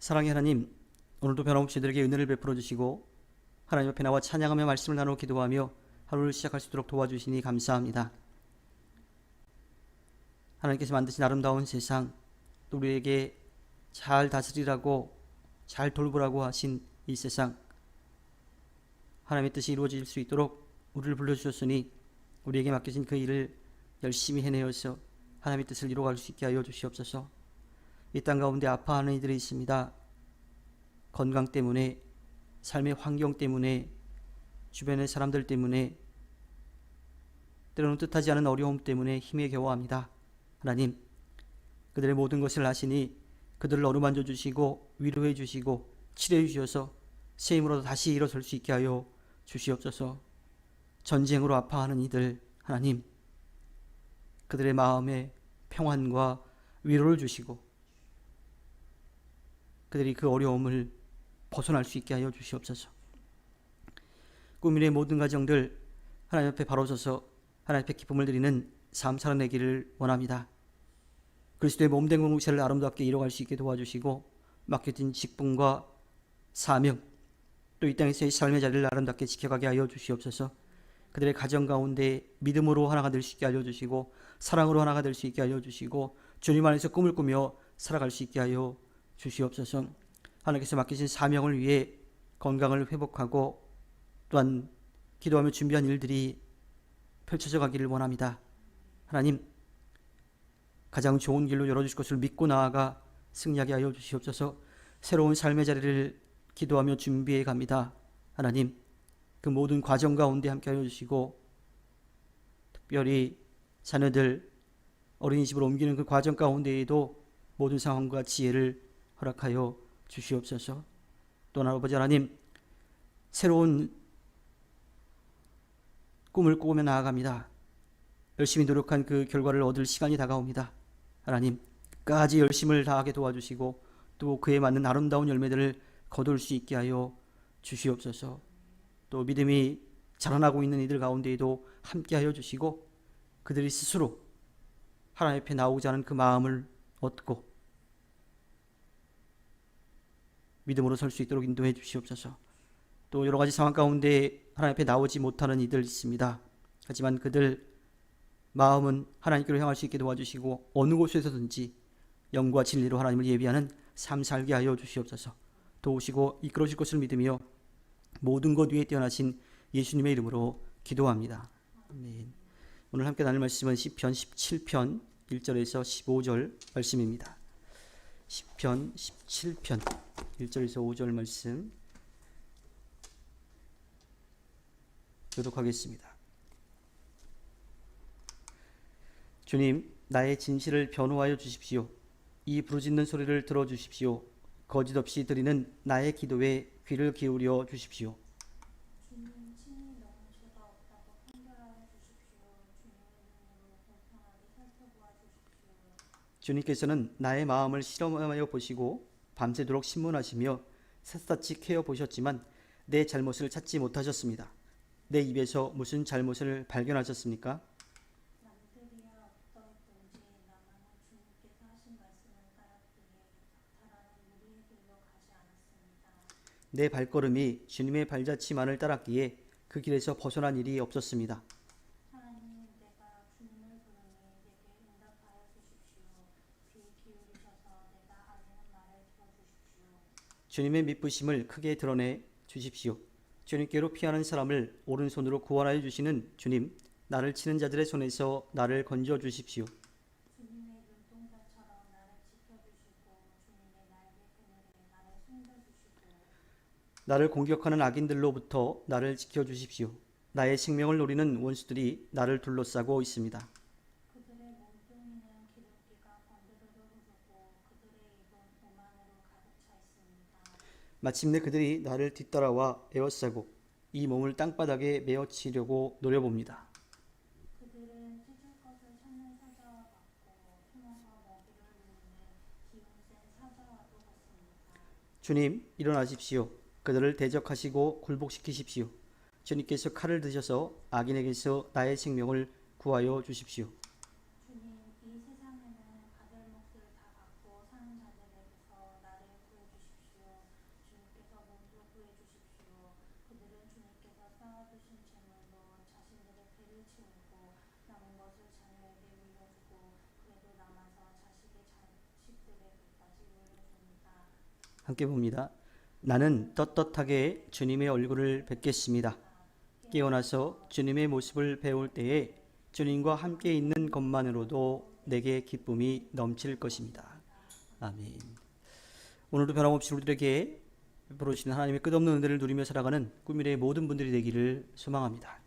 사랑의 하나님, 오늘도 변함없이 저들에게 은혜를 베풀어 주시고 하나님 앞에 나와 찬양하며 말씀을 나누어 기도하며 하루를 시작할 수 있도록 도와주시니 감사합니다. 하나님께서 만드신 아름다운 세상, 또 우리에게 잘 다스리라고, 잘 돌보라고 하신 이 세상, 하나님의 뜻이 이루어질 수 있도록 우리를 불러주셨으니 우리에게 맡겨진 그 일을 열심히 해내어서 하나님의 뜻을 이루어갈 수 있게 하여 주시옵소서. 이 땅 가운데 아파하는 이들이 있습니다. 건강 때문에, 삶의 환경 때문에, 주변의 사람들 때문에, 때로는 뜻하지 않은 어려움 때문에 힘에 겨워합니다. 하나님, 그들의 모든 것을 아시니 그들을 어루만져 주시고 위로해 주시고 치료해 주셔서 새 힘으로 다시 일어설 수 있게 하여 주시옵소서. 전쟁으로 아파하는 이들, 하나님, 그들의 마음에 평안과 위로를 주시고 그들이 그 어려움을 벗어날 수 있게 하여 주시옵소서. 꾸민의 모든 가정들 하나님 앞에 바로 서서 하나님 앞에 기쁨을 드리는 삶 살아내기를 원합니다. 그리스도의 몸된 공동체를 아름답게 이뤄갈 수 있게 도와주시고 맡겨진 직분과 사명, 또 이 땅에서의 삶의 자리를 아름답게 지켜가게 하여 주시옵소서. 그들의 가정 가운데 믿음으로 하나가 될 수 있게 알려주시고 사랑으로 하나가 될 수 있게 알려주시고 주님 안에서 꿈을 꾸며 살아갈 수 있게 하여 주시옵소서. 하나님께서 맡기신 사명을 위해 건강을 회복하고 또한 기도하며 준비한 일들이 펼쳐져 가기를 원합니다. 하나님, 가장 좋은 길로 열어주실 것을 믿고 나아가 승리하게 하여 주시옵소서. 새로운 삶의 자리를 기도하며 준비해 갑니다. 하나님, 그 모든 과정 가운데 함께 하여 주시고 특별히 자녀들 어린이집으로 옮기는 그 과정 가운데에도 모든 상황과 지혜를 허락하여 주시옵소서. 또한 아버지 하나님, 새로운 꿈을 꾸며 나아갑니다. 열심히 노력한 그 결과를 얻을 시간이 다가옵니다. 하나님, 끝까지 열심을 다하게 도와주시고 또 그에 맞는 아름다운 열매들을 거둘 수 있게 하여 주시옵소서. 또 믿음이 자라나고 있는 이들 가운데에도 함께 하여 주시고 그들이 스스로 하나님 앞에 나오고자 하는 그 마음을 얻고 믿음으로 설 수 있도록 인도해 주시옵소서. 또 여러 가지 상황 가운데 하나님 앞에 나오지 못하는 이들 있습니다. 하지만 그들 마음은 하나님께로 향할 수 있게 도와주시고 어느 곳에서든지 영과 진리로 하나님을 예비하는 삶 살게 하여 주시옵소서. 도우시고 이끌어 주실 것을 믿으며 모든 것 위에 뛰어나신 예수님의 이름으로 기도합니다. 아멘. 오늘 함께 나눌 말씀은 시편 17편 1절에서 15절 말씀입니다. 시편 17편 1절에서 5절 말씀 교독하겠습니다. 주님, 나의 진실을 변호하여 주십시오. 이 부르짖는 소리를 들어주십시오. 거짓 없이 드리는 나의 기도에 귀를 기울여 주십시오. 주님 친히 너무 죄가 없다고 판결하여 주십시오. 주님의 눈으로 공평하게 살펴보아 주십시오. 주님께서는 나의 마음을 실험하여 보시고 밤새도록 신문하시며 샅샅이 캐어 보셨지만 내 잘못을 찾지 못하셨습니다. 내 입에서 무슨 잘못을 발견하셨습니까? 남들이야 어떠했든지 나만은 주님께서 하신 말씀을 따랐기에 박탈하는 무리의 길로 가지 않았습니다. 내 발걸음이 주님의 발자취만을 따랐기에 그 길에서 벗어난 일이 없었습니다. 하나님, 내가 주님을 부르니 내게 응답하여 주십시오. 귀 기울이셔서 내가 아뢰는 말을 들어주십시오. 주님의 미쁘심을 크게 드러내 주십시오. 주님께로 피하는 사람을 오른손으로 구원하여 주시는 주님, 나를 치는 자들의 손에서 나를 건져 주십시오. 주님의 눈동자처럼 나를 지켜주시고 주님의 날개 그늘에 나를 숨겨주시고 나를 공격하는 악인들로부터 나를 지켜주십시오. 나의 생명을 노리는 원수들이 나를 둘러싸고 있습니다. 그들의 몸뚱이는 기름기가 번데르르 흐르고 그들의 입은 오만으로 가득 차 있습니다. 마침내 그들이 나를 뒤따라와 에워싸고 이 몸을 땅바닥에 메어치려고 노려봅니다. 그들은 찢을 것을 찾는 사자와 같고 숨어서 먹이를 누리는 기운 센 사자와도 같습니다. 주님, 일어나십시오. 그들을 대적하시고 굴복시키십시오. 주님께서 칼을 드셔서 악인에게서 나의 생명을 구하여 주십시오. 주님, 이 세상에는 가들 몫을 다 갖고 사는 자들에게서 나를 구해주십시오. 다시 올려줍니다. 함께 봅니다. 나는 떳떳하게 주님의 얼굴을 뵙겠습니다. 깨어나서 주님의 모습을 배울 때에 주님과 함께 있는 것만으로도 내게 기쁨이 넘칠 것입니다. 아멘. 오늘도 변함없이 우리들에게 베풀어주시는 하나님의 끝없는 은혜를 누리며 살아가는 꿈미래의 모든 분들이 되기를 소망합니다.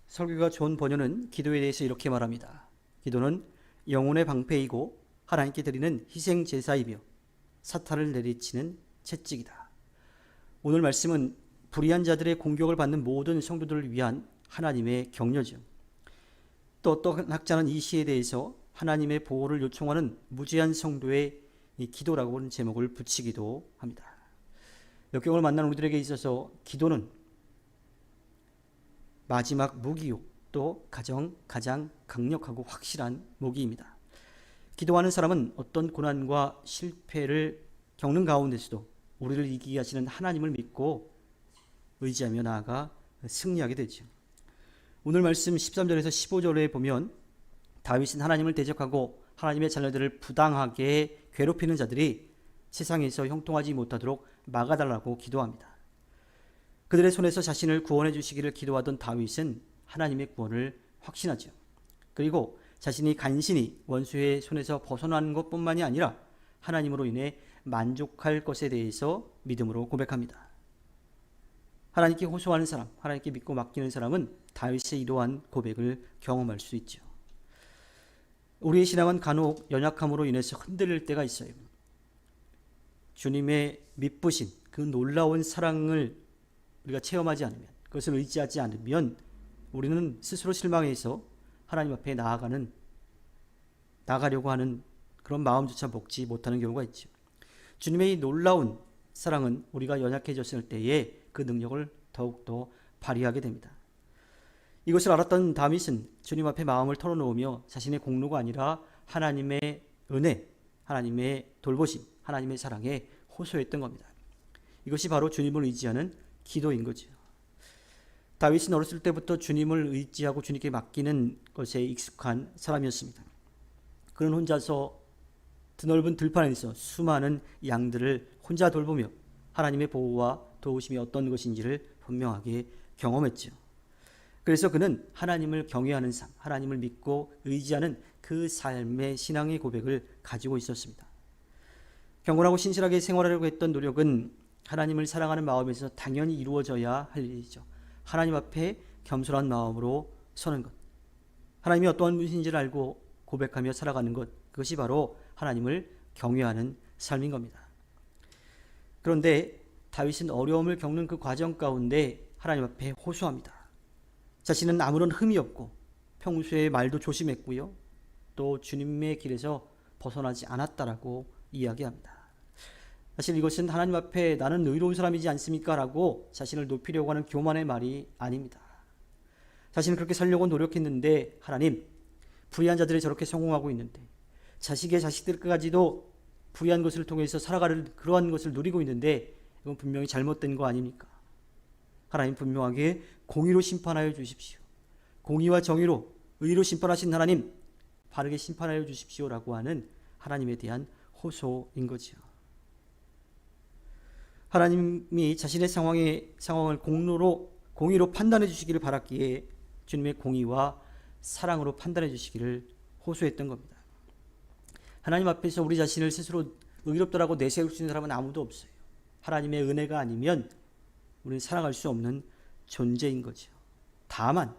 설교가 존 번연은 기도에 대해서 이렇게 말합니다. 기도는 영혼의 방패이고 하나님께 드리는 희생 제사이며 사탄을 내리치는 채찍이다. 오늘 말씀은 불의한 자들의 공격을 받는 모든 성도들을 위한 하나님의 격려죠. 또 어떤 학자는 이 시에 대해서 하나님의 보호를 요청하는 무죄한 성도의 기도라고 하는 제목을 붙이기도 합니다. 역경을 만난 우리들에게 있어서 기도는 마지막 무기요, 또 가장 강력하고 확실한 무기입니다. 기도하는 사람은 어떤 고난과 실패를 겪는 가운데서도 우리를 이기게 하시는 하나님을 믿고 의지하며 나아가 승리하게 되죠. 오늘 말씀 13절에서 15절에 보면 다윗은 하나님을 대적하고 하나님의 자녀들을 부당하게 괴롭히는 자들이 세상에서 형통하지 못하도록 막아달라고 기도합니다. 그들의 손에서 자신을 구원해 주시기를 기도하던 다윗은 하나님의 구원을 확신하죠. 그리고 자신이 간신히 원수의 손에서 벗어나는 것뿐만이 아니라 하나님으로 인해 만족할 것에 대해서 믿음으로 고백합니다. 하나님께 호소하는 사람, 하나님께 믿고 맡기는 사람은 다윗의 이러한 고백을 경험할 수 있죠. 우리의 신앙은 간혹 연약함으로 인해서 흔들릴 때가 있어요. 주님의 미쁘신 그 놀라운 사랑을 우리가 체험하지 않으면, 그것을 의지하지 않으면 우리는 스스로 실망해서 하나님 앞에 나가려고 하는 그런 마음조차 먹지 못하는 경우가 있죠. 주님의 이 놀라운 사랑은 우리가 연약해졌을 때에 그 능력을 더욱더 발휘하게 됩니다. 이것을 알았던 다윗은 주님 앞에 마음을 털어놓으며 자신의 공로가 아니라 하나님의 은혜, 하나님의 돌보심, 하나님의 사랑에 호소했던 겁니다. 이것이 바로 주님을 의지하는 기도인 거죠. 다윗은 어렸을 때부터 주님을 의지하고 주님께 맡기는 것에 익숙한 사람이었습니다. 그는 혼자서 드넓은 들판에서 수많은 양들을 혼자 돌보며 하나님의 보호와 도우심이 어떤 것인지를 분명하게 경험했죠. 그래서 그는 하나님을 경외하는 삶, 하나님을 믿고 의지하는 그 삶의 신앙의 고백을 가지고 있었습니다. 경건하고 신실하게 생활하려고 했던 노력은 하나님을 사랑하는 마음에서 당연히 이루어져야 할 일이죠. 하나님 앞에 겸손한 마음으로 서는 것, 하나님이 어떠한 분이신지를 알고 고백하며 살아가는 것, 그것이 바로 하나님을 경외하는 삶인 겁니다. 그런데 다윗은 어려움을 겪는 그 과정 가운데 하나님 앞에 호소합니다. 자신은 아무런 흠이 없고 평소에 말도 조심했고요, 또 주님의 길에서 벗어나지 않았다라고 이야기합니다. 사실 이것은 하나님 앞에 나는 의로운 사람이지 않습니까? 라고 자신을 높이려고 하는 교만의 말이 아닙니다. 자신은 그렇게 살려고 노력했는데 하나님, 불의한 자들이 저렇게 성공하고 있는데 자식의 자식들까지도 불의한 것을 통해서 살아가는 그러한 것을 누리고 있는데 이건 분명히 잘못된 거 아닙니까? 하나님 분명하게 공의로 심판하여 주십시오. 공의와 정의로 의로 심판하신 하나님, 바르게 심판하여 주십시오라고 하는 하나님에 대한 호소인 거죠. 하나님이 자신의 상황을 공의로 판단해 주시기를 바랐기에 주님의 공의와 사랑으로 판단해 주시기를 호소했던 겁니다. 하나님 앞에서 우리 자신을 스스로 의롭다라고 내세울 수 있는 사람은 아무도 없어요. 하나님의 은혜가 아니면 우리는 살아갈 수 없는 존재인 거죠. 다만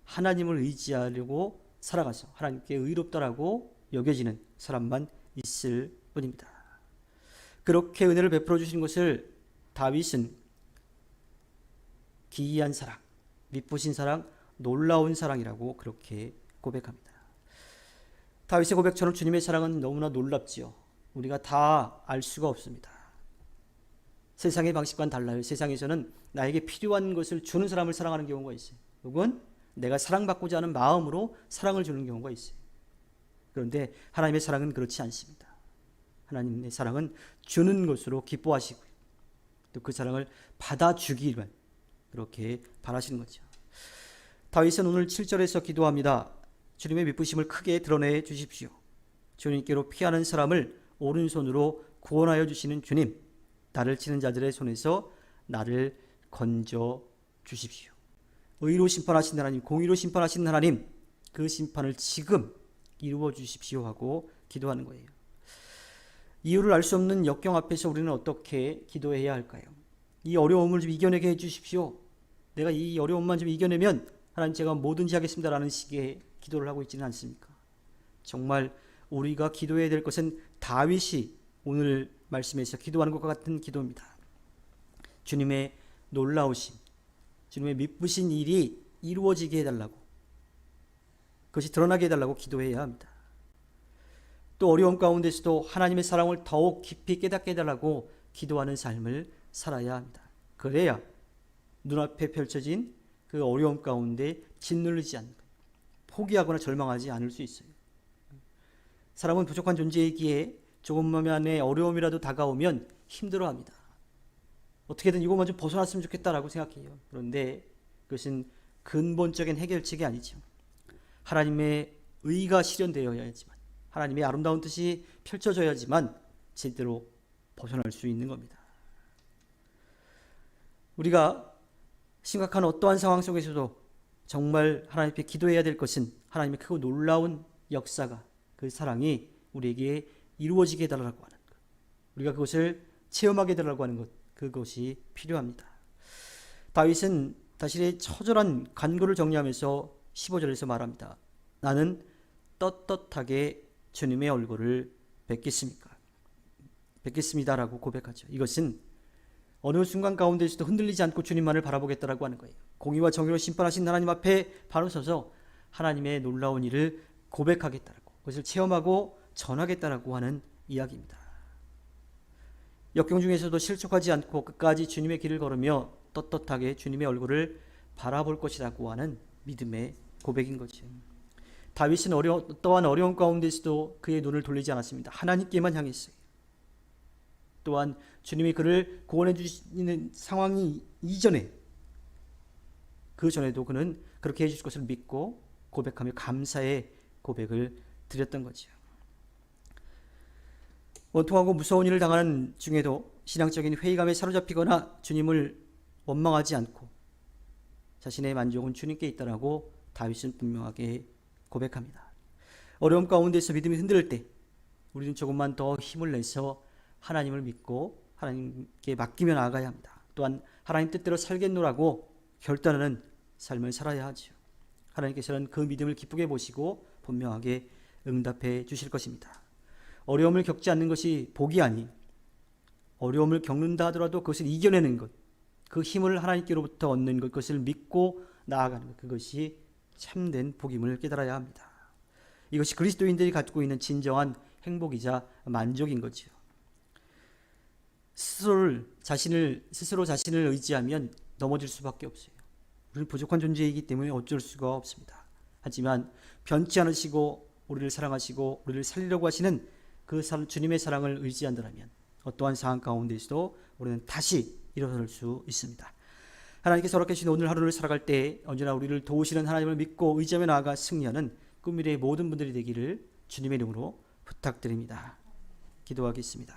하나님을 의지하려고 살아가서 하나님께 의롭다라고 여겨지는 사람만 있을 뿐입니다. 그렇게 은혜를 베풀어 주신 것을 다윗은 기이한 사랑, 미쁘신 사랑, 놀라운 사랑이라고 그렇게 고백합니다. 다윗의 고백처럼 주님의 사랑은 너무나 놀랍지요. 우리가 다 알 수가 없습니다. 세상의 방식과는 달라요. 세상에서는 나에게 필요한 것을 주는 사람을 사랑하는 경우가 있어요. 혹은 내가 사랑받고자 하는 마음으로 사랑을 주는 경우가 있어요. 그런데 하나님의 사랑은 그렇지 않습니다. 하나님의 사랑은 주는 것으로 기뻐하시고요, 또 그 사랑을 받아주기를 그렇게 바라시는 거죠. 다윗은 오늘 7절에서 기도합니다. 주님의 미쁘심을 크게 드러내 주십시오. 주님께로 피하는 사람을 오른손으로 구원하여 주시는 주님, 나를 치는 자들의 손에서 나를 건져 주십시오. 의로 심판하신 하나님, 공의로 심판하신 하나님, 그 심판을 지금 이루어 주십시오 하고 기도하는 거예요. 이유를 알 수 없는 역경 앞에서 우리는 어떻게 기도해야 할까요? 이 어려움을 좀 이겨내게 해주십시오. 내가 이 어려움만 좀 이겨내면 하나님 제가 뭐든지 하겠습니다라는 식의 기도를 하고 있지는 않습니까? 정말 우리가 기도해야 될 것은 다윗이 오늘 말씀에서 기도하는 것과 같은 기도입니다. 주님의 놀라우심, 주님의 미쁘신 일이 이루어지게 해달라고, 그것이 드러나게 해달라고 기도해야 합니다. 또 어려움 가운데서도 하나님의 사랑을 더욱 깊이 깨닫게 해달라고 기도하는 삶을 살아야 합니다. 그래야 눈앞에 펼쳐진 그 어려움 가운데 짓누르지 않고 포기하거나 절망하지 않을 수 있어요. 사람은 부족한 존재이기에 조금만의 어려움이라도 다가오면 힘들어합니다. 어떻게든 이것만 좀 벗어났으면 좋겠다라고 생각해요. 그런데 그것은 근본적인 해결책이 아니죠. 하나님의 의가 실현되어야지만, 하나님의 아름다운 뜻이 펼쳐져야지만 제대로 벗어날 수 있는 겁니다. 우리가 심각한 어떠한 상황 속에서도 정말 하나님께 기도해야 될 것은 하나님의 크고 놀라운 역사가, 그 사랑이 우리에게 이루어지게 해달라고 하는 것, 우리가 그것을 체험하게 해달라고 하는 것, 그것이 필요합니다. 다윗은 자신의 처절한 간구를 정리하면서 15절에서 말합니다. 나는 떳떳하게 주님의 얼굴을 뵙겠습니다라고 고백하죠. 이것은 어느 순간 가운데서도 흔들리지 않고 주님만을 바라보겠다라고 하는 거예요. 공의와 정의로 심판하신 하나님 앞에 바로 서서 하나님의 놀라운 일을 고백하겠다라고, 그것을 체험하고 전하겠다라고 하는 이야기입니다. 역경 중에서도 실족하지 않고 끝까지 주님의 길을 걸으며 떳떳하게 주님의 얼굴을 바라볼 것이라고 하는 믿음의 고백인 거죠. 다윗은 어떠한 어려움 가운데서도 그의 눈을 돌리지 않았습니다. 하나님께만 향했어요. 또한 주님이 그를 구원해 주시는 상황이 이전에, 그 전에도 그는 그렇게 해주실 것을 믿고 고백하며 감사의 고백을 드렸던 거죠. 원통하고 무서운 일을 당하는 중에도 신앙적인 회의감에 사로잡히거나 주님을 원망하지 않고 자신의 만족은 주님께 있다라고 다윗은 분명하게 고백합니다. 어려움 가운데서 믿음이 흔들릴 때 우리는 조금만 더 힘을 내서 하나님을 믿고 하나님께 맡기며 나아가야 합니다. 또한 하나님 뜻대로 살겠노라고 결단하는 삶을 살아야 하죠. 하나님께서는 그 믿음을 기쁘게 보시고 분명하게 응답해 주실 것입니다. 어려움을 겪지 않는 것이 복이 아니, 어려움을 겪는다 하더라도 그것을 이겨내는 것, 그 힘을 하나님께로부터 얻는 것, 그것을 믿고 나아가는 것, 그것이 참된 복임을 깨달아야 합니다. 이것이 그리스도인들이 갖고 있는 진정한 행복이자 만족인 거죠. 스스로 자신을 의지하면 넘어질 수밖에 없어요. 우리는 부족한 존재이기 때문에 어쩔 수가 없습니다. 하지만 변치 않으시고 우리를 사랑하시고 우리를 살리려고 하시는 그 주님의 사랑을 의지한다면 어떠한 상황 가운데서도 우리는 다시 일어설 수 있습니다. 하나님께서 허락해 주신 오늘 하루를 살아갈 때 언제나 우리를 도우시는 하나님을 믿고 의지하며 나아가 승리하는 꿈미래의 모든 분들이 되기를 주님의 이름으로 부탁드립니다. 기도하겠습니다.